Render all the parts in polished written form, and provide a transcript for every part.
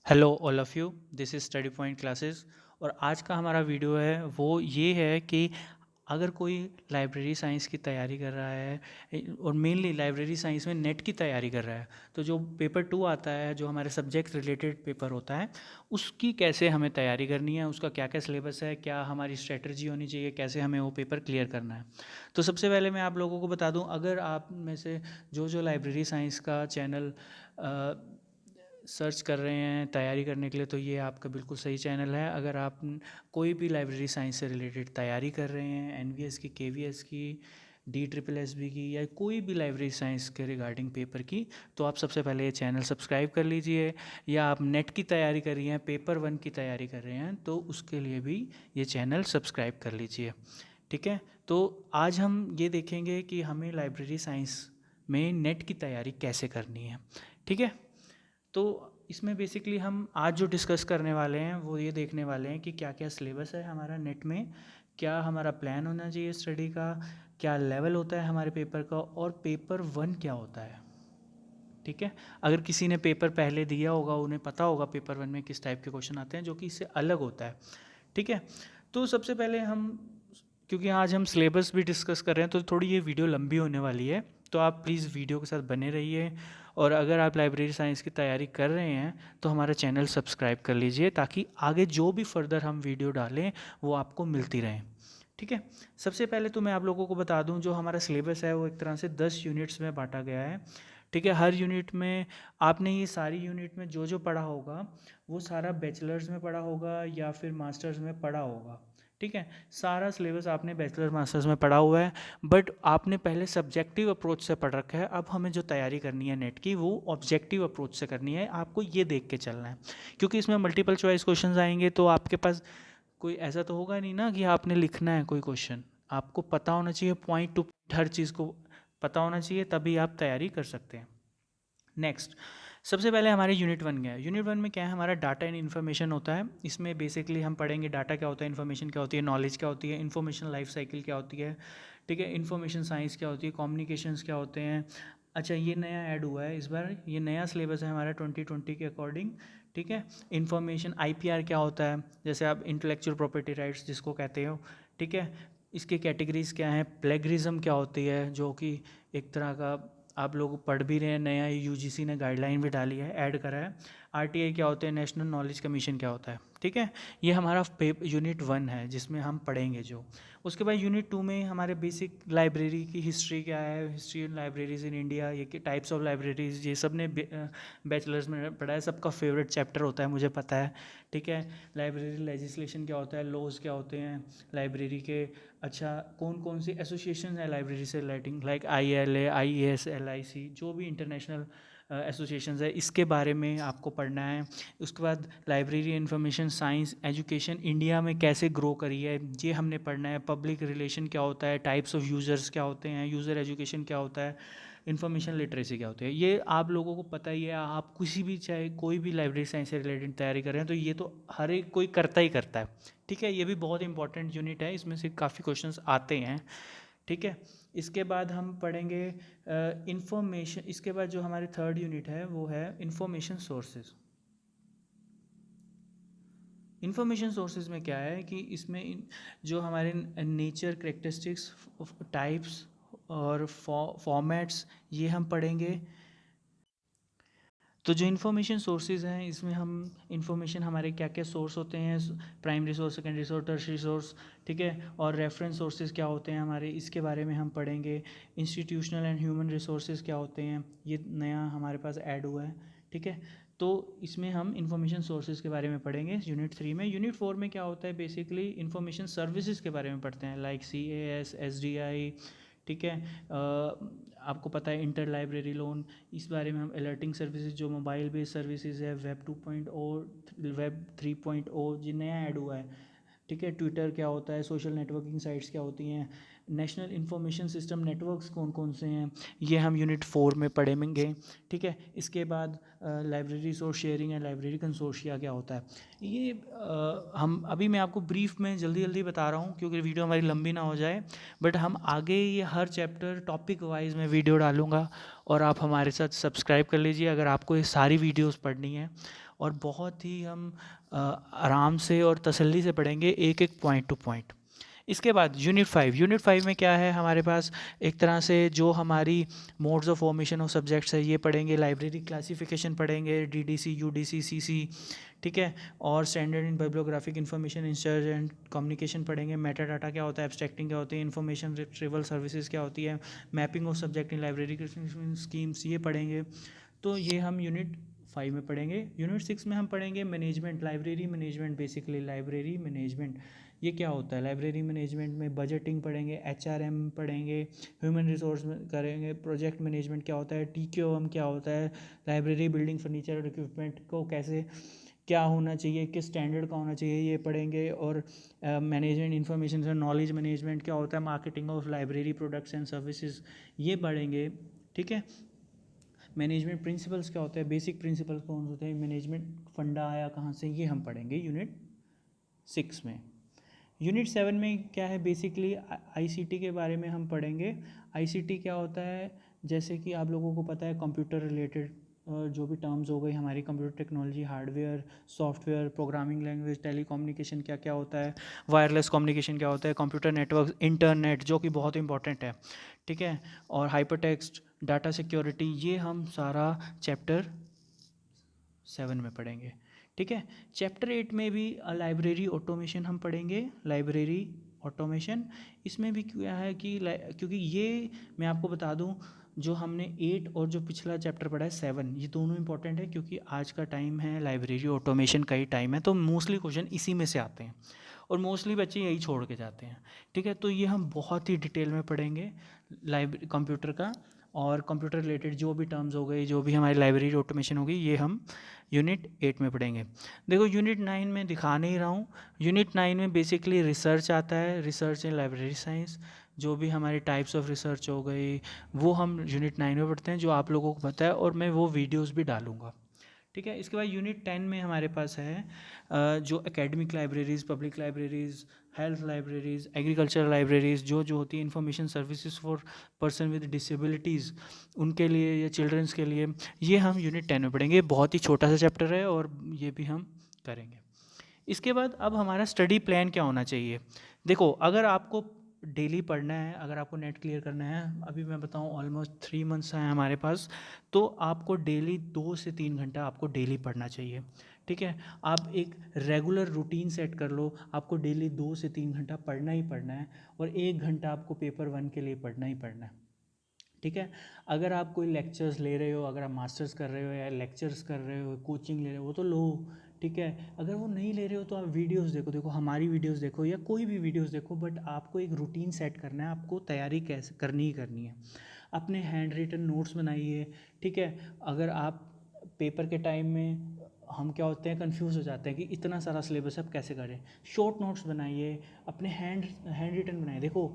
Hello all of you, this is study point classes. और आज का हमारा वीडियो है वो ये है कि अगर कोई लाइब्रेरी साइंस की तैयारी कर रहा है और मेनली लाइब्रेरी साइंस में नेट की तैयारी कर रहा है, तो जो पेपर 2 आता है, जो हमारे सब्जेक्ट रिलेटेड पेपर होता है, उसकी कैसे हमें तैयारी करनी है, उसका क्या क्या सिलेबस है, क्या हमारी स्ट्रेटजी होनी चाहिए, कैसे हमें वो पेपर क्लियर करना है। तो सबसे पहले मैं आप लोगों को बता दूं, अगर आप में से जो लाइब्रेरी साइंस का चैनल सर्च कर रहे हैं तैयारी करने के लिए, तो ये आपका बिल्कुल सही चैनल है। अगर आप कोई भी लाइब्रेरी साइंस से रिलेटेड तैयारी कर रहे हैं, एनवीएस की, केवीएस की, डी ट्रिपल एस बी की, या कोई भी लाइब्रेरी साइंस के रिगार्डिंग पेपर की, तो आप सबसे पहले ये चैनल सब्सक्राइब कर लीजिए। या आप नेट की तैयारी कर रही हैं, पेपर 1 की तैयारी कर रहे हैं, तो उसके लिए भी ये चैनल सब्सक्राइब कर लीजिए। ठीक है, तो आज हम ये देखेंगे कि हमें लाइब्रेरी साइंस में नेट की तैयारी कैसे करनी है। ठीक है, तो इसमें बेसिकली हम आज जो डिस्कस करने वाले हैं वो ये देखने वाले हैं कि क्या क्या सिलेबस है हमारा नेट में, क्या हमारा प्लान होना चाहिए स्टडी का, क्या लेवल होता है हमारे पेपर का, और पेपर 1 क्या होता है। ठीक है, अगर किसी ने पेपर पहले दिया होगा उन्हें पता होगा पेपर 1 में किस टाइप के क्वेश्चन आते हैं, जो कि इससे अलग होता है। ठीक है, तो सबसे पहले हम, क्योंकि आज हम सिलेबस भी डिस्कस कर रहे हैं, तो थोड़ी ये वीडियो लंबी होने वाली है, तो आप प्लीज़ वीडियो के साथ बने रहिए। और अगर आप लाइब्रेरी साइंस की तैयारी कर रहे हैं तो हमारा चैनल सब्सक्राइब कर लीजिए, ताकि आगे जो भी फर्दर हम वीडियो डालें वो आपको मिलती रहें। ठीक है, सबसे पहले तो मैं आप लोगों को बता दूं, जो हमारा सिलेबस है वो एक तरह से 10 यूनिट्स में बांटा गया है। ठीक है, हर यूनिट में आपने ये सारी यूनिट में जो जो पढ़ा होगा वो सारा बैचलर्स में पढ़ा होगा या फिर मास्टर्स में पढ़ा होगा। ठीक है, सारा सिलेबस आपने बैचलर मास्टर्स में पढ़ा हुआ है, बट आपने पहले सब्जेक्टिव अप्रोच से पढ़ रखा है। अब हमें जो तैयारी करनी है नेट की, वो ऑब्जेक्टिव अप्रोच से करनी है। आपको ये देख के चलना है, क्योंकि इसमें मल्टीपल चॉइस क्वेश्चंस आएंगे, तो आपके पास कोई ऐसा तो होगा नहीं ना कि आपने लिखना है कोई क्वेश्चन। आपको पता होना चाहिए, पॉइंट टू हर चीज़ को पता होना चाहिए, तभी आप तैयारी कर सकते हैं। नेक्स्ट, सबसे पहले हमारे यूनिट 1 क्या है। यूनिट 1 में क्या है, हमारा डाटा एंड इन्फॉर्मेशन होता है। इसमें बेसिकली हम पढ़ेंगे डाटा क्या होता है, इन्फॉर्मेशन क्या होती है, नॉलेज क्या होती है, इन्फॉर्मेशन लाइफ साइकिल क्या होती है। ठीक है, इन्फॉर्मेशन साइंस क्या होती है, कम्युनिकेशंस क्या होते हैं। अच्छा, ये नया ऐड हुआ है इस बार, ये नया सिलेबस है हमारा 2020 के अकॉर्डिंग। ठीक है, इन्फॉर्मेशन आईपीआर क्या होता है, जैसे आप इंटेलेक्चुअल प्रॉपर्टी राइट्स जिसको कहते हो। ठीक है, इसके कैटेगरीज क्या हैं, प्लेगरिज्म क्या होती है, जो कि एक तरह का आप लोग पढ़ भी रहे हैं, नया यूजीसी ने गाइडलाइन भी डाली है, ऐड करा है। आरटीआई क्या होते हैं, नेशनल नॉलेज कमीशन क्या होता है। ठीक है, ये हमारा यूनिट 1 है जिसमें हम पढ़ेंगे जो। उसके बाद यूनिट 2 में हमारे बेसिक लाइब्रेरी की हिस्ट्री क्या है, history in libraries in India, ये टाइप्स ऑफ लाइब्रेरीज, ये सब ने बैचलर्स में पढ़ा है, सबका फेवरेट चैप्टर होता है, मुझे पता है। ठीक है, लाइब्रेरी लेजिस्लेशन क्या होता है, लॉज क्या होते हैं लाइब्रेरी के। अच्छा, कौन कौन सी एसोसिएशन है लाइब्रेरी से relating, like ILA, IES, LIC, जो भी इंटरनेशनल एसोसिएशंस है, इसके बारे में आपको पढ़ना है। उसके बाद library information science education India में कैसे ग्रो करी है, ये हमने पढ़ना है। पब्लिक रिलेशन क्या होता है, टाइप्स ऑफ यूज़र्स क्या होते हैं, यूज़र एजुकेशन क्या होता है, इन्फॉर्मेशन लिटरेसी क्या होती है। ये आप लोगों को पता ही है, आप किसी भी, चाहे कोई भी लाइब्रेरी साइंस से रिलेटेड तैयारी कर रहे हैं, तो ये तो हर एक कोई करता ही करता है। ठीक है, ये भी बहुत इंपॉर्टेंट यूनिट है, इसमें से काफ़ी क्वेश्चंस आते हैं। ठीक है, इसके बाद हम पढ़ेंगे इंफॉर्मेशन। इसके बाद जो हमारे थर्ड यूनिट है वो है इंफॉर्मेशन सोर्सेज। इंफॉर्मेशन सोर्सेज में क्या है कि इसमें जो हमारे नेचर, करेक्टरिस्टिक्स, टाइप्स और फॉर्मेट्स, ये हम पढ़ेंगे। तो जो इन्फॉर्मेशन सोर्सेज हैं, इसमें हम इंफॉर्मेशन हमारे क्या क्या सोर्स होते हैं, primary source, secondary source, tertiary source. ठीक है, और रेफरेंस सोर्सेज क्या होते हैं हमारे, इसके बारे में हम पढ़ेंगे। इंस्टीट्यूशनल एंड ह्यूमन रिसोर्सेज क्या होते हैं, ये नया हमारे पास ऐड हुआ है। ठीक है, तो इसमें हम इंफॉर्मेशन सोर्सेज के बारे में पढ़ेंगे यूनिट 3 में। यूनिट 4 में क्या होता है, बेसिकली इंफॉर्मेशन सर्विसेज के बारे में पढ़ते हैं, लाइक CAS, SDI। ठीक है, आपको पता है इंटर लाइब्रेरी लोन, इस बारे में हम अलर्टिंग सर्विसेज, जो मोबाइल बेस्ड सर्विसेज है, वेब 2.0, वेब 3.0 जो नया ऐड हुआ है। ठीक है, ट्विटर क्या होता है, सोशल नेटवर्किंग साइट्स क्या होती हैं, नेशनल इंफॉर्मेशन सिस्टम नेटवर्क्स कौन कौन से हैं, ये हम यूनिट 4 में पढ़ेंगे। ठीक है, इसके बाद library resource sharing and library consortia क्या होता है। ये हम अभी मैं आपको ब्रीफ में जल्दी जल्दी बता रहा हूँ, क्योंकि वीडियो हमारी लंबी ना हो जाए। बट हम आगे ये हर चैप्टर टॉपिक वाइज में वीडियो डालूँगा, और आप हमारे साथ सब्सक्राइब कर लीजिए अगर आपको ये सारी वीडियोस पढ़नी है। और बहुत ही हम आराम से और तसल्ली से पढ़ेंगे, एक एक पॉइंट टू पॉइंट। इसके बाद यूनिट 5 में क्या है हमारे पास, एक तरह से जो हमारी modes of formation of subjects है ये पढ़ेंगे, लाइब्रेरी क्लासिफिकेशन पढ़ेंगे, डीडीसी, यूडीसी, सीसी, ठीक है, और standard in bibliographic information interchange and communication पढ़ेंगे, मेटा डाटा क्या होता है, एब्स्ट्रैक्टिंग क्या होती है, इन्फॉर्मेशन रिट्रीवल सर्विसेज क्या होती है, mapping of subject in library schemes ये पढ़ेंगे। तो ये हम यूनिट 5 में पढ़ेंगे। यूनिट 6 में हम पढ़ेंगे management, library management, basically library management ये क्या होता है। लाइब्रेरी मैनेजमेंट में बजटिंग पढ़ेंगे, HRM पढ़ेंगे, ह्यूमन रिसोर्स करेंगे, प्रोजेक्ट मैनेजमेंट क्या होता है, TQM क्या होता है, लाइब्रेरी बिल्डिंग फर्नीचर और इक्विपमेंट को कैसे क्या होना चाहिए, किस स्टैंडर्ड का होना चाहिए ये पढ़ेंगे। और मैनेजमेंट इंफॉर्मेशन से नॉलेज मैनेजमेंट क्या होता है, marketing of library products and services ये पढ़ेंगे, ठीक है। मैनेजमेंट प्रिंसिपल्स क्या होता है, बेसिक प्रिंसिपल्स कौन होते हैं, मैनेजमेंट फंडा आया कहाँ से, ये हम पढ़ेंगे यूनिट 6 में। यूनिट 7 में क्या है, बेसिकली ICT के बारे में हम पढ़ेंगे। ICT क्या होता है, जैसे कि आप लोगों को पता है कंप्यूटर रिलेटेड जो भी टर्म्स हो गई हमारी, computer technology, hardware, software, programming language, telecommunication क्या क्या होता है, वायरलेस कम्युनिकेशन क्या होता है, कंप्यूटर नेटवर्क, इंटरनेट जो कि बहुत इंपॉर्टेंट है, ठीक है, और हाइपरटेक्स्ट, डाटा सिक्योरिटी, ये हम सारा चैप्टर 7 में पढ़ेंगे, ठीक है। चैप्टर 8 में भी लाइब्रेरी ऑटोमेशन हम पढ़ेंगे, लाइब्रेरी ऑटोमेशन। इसमें भी क्या है कि क्योंकि ये मैं आपको बता दूं, जो हमने 8 और जो पिछला चैप्टर पढ़ा है 7, ये दोनों इंपॉर्टेंट है क्योंकि आज का टाइम है लाइब्रेरी ऑटोमेशन का ही टाइम है, तो मोस्टली क्वेश्चन इसी में से आते हैं और मोस्टली बच्चे यही छोड़ के जाते हैं, ठीक है। तो ये हम बहुत ही डिटेल में पढ़ेंगे कंप्यूटर का, और कंप्यूटर रिलेटेड जो भी टर्म्स हो गए, जो भी हमारी लाइब्रेरी ऑटोमेशन होगी, ये हम यूनिट 8 में पढ़ेंगे। देखो यूनिट 9 में दिखा नहीं रहा हूँ, यूनिट 9 में बेसिकली रिसर्च आता है, रिसर्च इन लाइब्रेरी साइंस, जो भी हमारी टाइप्स ऑफ रिसर्च हो गई वो हम यूनिट 9 में पढ़ते हैं, जो आप लोगों को पता है, और मैं वो वीडियोस भी डालूंगा, ठीक है। इसके बाद यूनिट 10 में हमारे पास है जो academic libraries, public libraries, health libraries, agriculture libraries, जो होती है information services for person with disabilities, उनके लिए या चिल्ड्रंस के लिए, ये हम यूनिट 10 में पढ़ेंगे। बहुत ही छोटा सा चैप्टर है और ये भी हम करेंगे। इसके बाद अब हमारा स्टडी प्लान क्या होना चाहिए। देखो अगर आपको डेली पढ़ना है, अगर आपको नेट क्लियर करना है, अभी मैं बताऊं ऑलमोस्ट 3 मंथ्स हैं हमारे पास, तो आपको डेली 2 से 3 घंटा आपको डेली पढ़ना चाहिए, ठीक है। आप एक रेगुलर रूटीन सेट कर लो, आपको डेली 2 से 3 घंटा पढ़ना ही पढ़ना है, और 1 घंटा आपको पेपर 1 के लिए पढ़ना ही पढ़ना है, ठीक है। अगर आप कोई लेक्चर्स ले रहे हो, अगर आप मास्टर्स कर रहे हो या लेक्चर्स कर रहे हो, कोचिंग ले रहे हो, वो तो लो, ठीक है। अगर वो नहीं ले रहे हो तो आप वीडियोस देखो हमारी वीडियोस देखो या कोई भी वीडियोस देखो, बट आपको एक रूटीन सेट करना है, आपको तैयारी कैसे करनी ही करनी है। अपने हैंड रिटन नोट्स बनाइए, ठीक है। अगर आप पेपर के टाइम में हम क्या होते हैं, कंफ्यूज हो जाते हैं कि इतना सारा सिलेबस अब कैसे करें, शॉर्ट नोट्स बनाइए, अपने हैंड रिटन बनाइए। देखो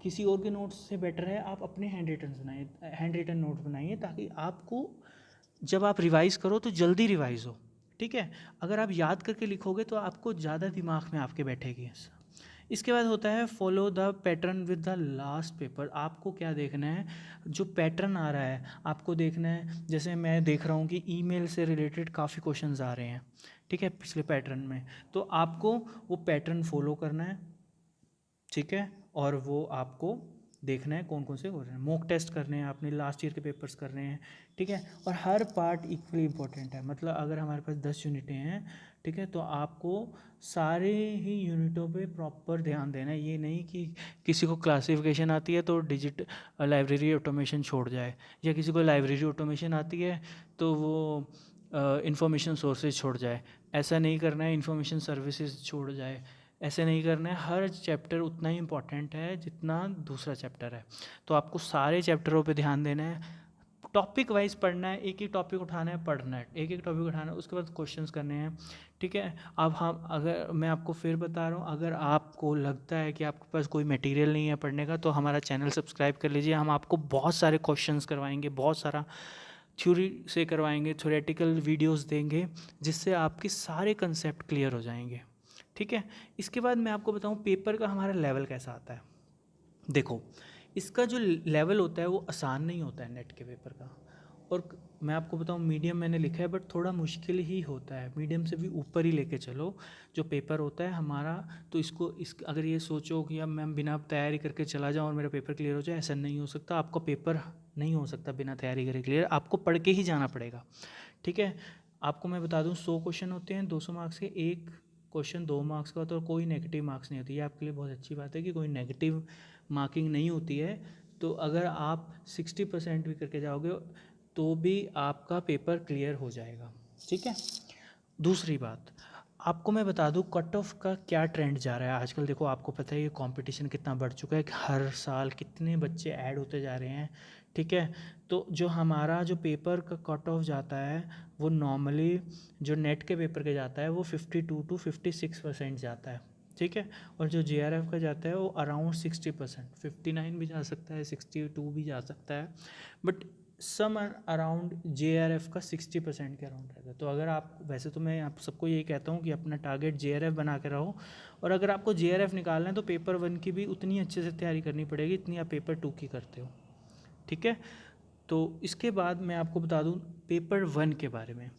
किसी और के नोट्स से बेटर है आप अपने हैंड रिटन नोट्स बनाइए, ताकि आपको जब आप रिवाइज़ करो तो जल्दी रिवाइज़ हो, ठीक है। अगर आप याद करके लिखोगे तो आपको ज़्यादा दिमाग में आपके बैठेगी। इसके बाद होता है follow the pattern with the last paper. आपको क्या देखना है, जो पैटर्न आ रहा है आपको देखना है। जैसे मैं देख रहा हूँ कि ईमेल से रिलेटेड काफ़ी क्वेश्चंस आ रहे हैं, ठीक है, पिछले पैटर्न में, तो आपको वो पैटर्न फॉलो करना है, ठीक है। और वो आपको देखना है कौन कौन से हो रहे हैं, मॉक टेस्ट करने हैं, आपने लास्ट ईयर के पेपर्स कर रहे हैं, ठीक है। और हर पार्ट इक्वली इंपॉर्टेंट है, मतलब अगर हमारे पास 10 यूनिटें हैं, ठीक है, तो आपको सारे ही यूनिटों पे प्रॉपर ध्यान देना है। ये नहीं कि किसी को क्लासिफिकेशन आती है तो लाइब्रेरी ऑटोमेशन छोड़ जाए, या किसी को लाइब्रेरी ऑटोमेशन आती है तो वो इंफॉर्मेशन सोर्सेज छोड़ जाए। ऐसा नहीं करना है, इंफॉर्मेशन सर्विसेज छोड़ जाए, ऐसे नहीं करना है। हर चैप्टर उतना ही इम्पोर्टेंट है जितना दूसरा चैप्टर है, तो आपको सारे चैप्टरों पे ध्यान देना है, टॉपिक वाइज पढ़ना है, एक ही टॉपिक उठाना है, पढ़ना है, एक एक टॉपिक उठाना है, उसके बाद क्वेश्चंस करने हैं, ठीक है। अब हम अगर मैं आपको फिर बता रहा हूँ, अगर आपको लगता है कि आपके पास कोई मटेरियल नहीं है पढ़ने का, तो हमारा चैनल सब्सक्राइब कर लीजिए। हम आपको बहुत सारे क्वेश्चंस करवाएंगे, बहुत सारा थ्योरी से करवाएंगे, थ्योरेटिकल वीडियोस देंगे, जिससे आपके सारे कंसेप्ट क्लियर हो जाएंगे, ठीक है। इसके बाद मैं आपको बताऊं पेपर का हमारा लेवल कैसा आता है। देखो इसका जो लेवल होता है वो आसान नहीं होता है नेट के पेपर का, और मैं आपको बताऊं मीडियम मैंने लिखा है, बट थोड़ा मुश्किल ही होता है, मीडियम से भी ऊपर ही लेके चलो जो पेपर होता है हमारा। तो इस अगर ये सोचो कि अब मैं बिना तैयारी करके चला जाऊं और मेरा पेपर क्लियर हो जाए, ऐसा नहीं हो सकता। आपका पेपर नहीं हो सकता बिना तैयारी करे क्लियर, आपको पढ़ के ही जाना पड़ेगा। ठीक है, आपको मैं बता दूं 100 क्वेश्चन होते हैं 200 मार्क्स के, एक क्वेश्चन 2 मार्क्स का होता है और कोई नेगेटिव मार्क्स नहीं होती। ये आपके लिए बहुत अच्छी बात है कि कोई नेगेटिव मार्किंग नहीं होती है। तो अगर आप 60% भी करके जाओगे तो भी आपका पेपर क्लियर हो जाएगा। ठीक है, दूसरी बात आपको मैं बता दूं कट ऑफ का क्या ट्रेंड जा रहा है आजकल। देखो आपको पता है ये कंपटीशन कितना बढ़ चुका है कि हर साल कितने बच्चे ऐड होते जा रहे हैं। ठीक है, तो जो हमारा जो पेपर का कट ऑफ जाता है वो नॉर्मली जो नेट के पेपर के जाता है वो 52 to 56% जाता है। ठीक है, और जो JRF का जाता है वो अराउंड 60%, 59 भी जा सकता है, 62 भी जा सकता है, बट सम अराउंड JRF का 60% के अराउंड रहता है। तो अगर आप, वैसे तो मैं आप सबको यही कहता हूँ कि अपना टारगेट JRF बना के रहो, और अगर आपको JRF निकालना है तो पेपर 1 की भी उतनी अच्छे से तैयारी करनी पड़ेगी इतनी आप पेपर 2 की करते हो। ठीक है, तो इसके बाद मैं आपको बता दूँ पेपर 1 के बारे में।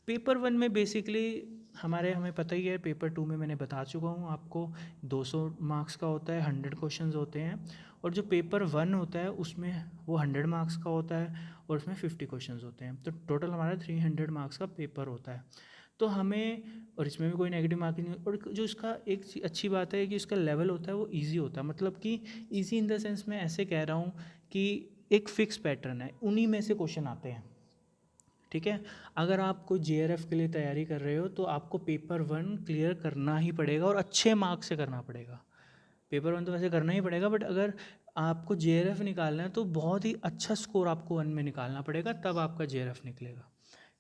पेपर 1 में बेसिकली हमें पता ही है, पेपर 2 में मैंने बता चुका हूँ आपको 200 मार्क्स का होता है, 100 क्वेश्चंस होते हैं। और जो पेपर 1 होता है उसमें वो 100 मार्क्स का होता है और उसमें 50 क्वेश्चंस होते हैं। तो टोटल हमारा 300 मार्क्स का पेपर होता है। तो हमें, और इसमें भी कोई नेगेटिव मार्किंग नहीं, और जो इसका एक अच्छी बात है कि इसका लेवल होता है वो ईजी होता है। मतलब कि ईजी इन द सेंस मैं ऐसे कह रहा हूँ कि एक फिक्स पैटर्न है, उन्हीं में से क्वेश्चन आते हैं। ठीक है, अगर आप कोई JRF के लिए तैयारी कर रहे हो तो आपको पेपर 1 क्लियर करना ही पड़ेगा और अच्छे मार्क्स से करना पड़ेगा। पेपर 1 तो वैसे करना ही पड़ेगा, बट अगर आपको JRF निकालना है तो बहुत ही अच्छा स्कोर आपको 1 में निकालना पड़ेगा, तब आपका JRF निकलेगा।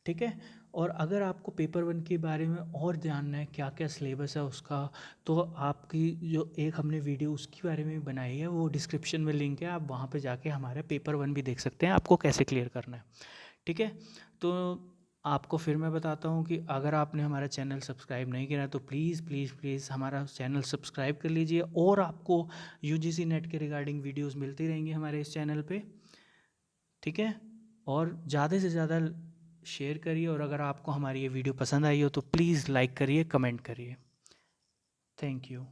ठीक है, और अगर आपको पेपर 1 के बारे में और जानना है क्या क्या सिलेबस है उसका, तो आपकी जो एक हमने वीडियो उसके बारे में बनाई है वो डिस्क्रिप्शन में लिंक है, आप वहाँ पे जाके हमारे पेपर 1 भी देख सकते हैं आपको कैसे क्लियर करना है। ठीक है, तो आपको फिर मैं बताता हूँ कि अगर आपने हमारा चैनल सब्सक्राइब नहीं किया तो प्लीज़ प्लीज़ प्लीज़ हमारा चैनल सब्सक्राइब कर लीजिए, और आपको UGC नेट के रिगार्डिंग वीडियोस मिलती रहेंगी हमारे इस चैनल पे। ठीक है, और ज़्यादा से ज़्यादा शेयर करिए, और अगर आपको हमारी ये वीडियो पसंद आई हो तो प्लीज़ लाइक करिए, कमेंट करिए। Thank you.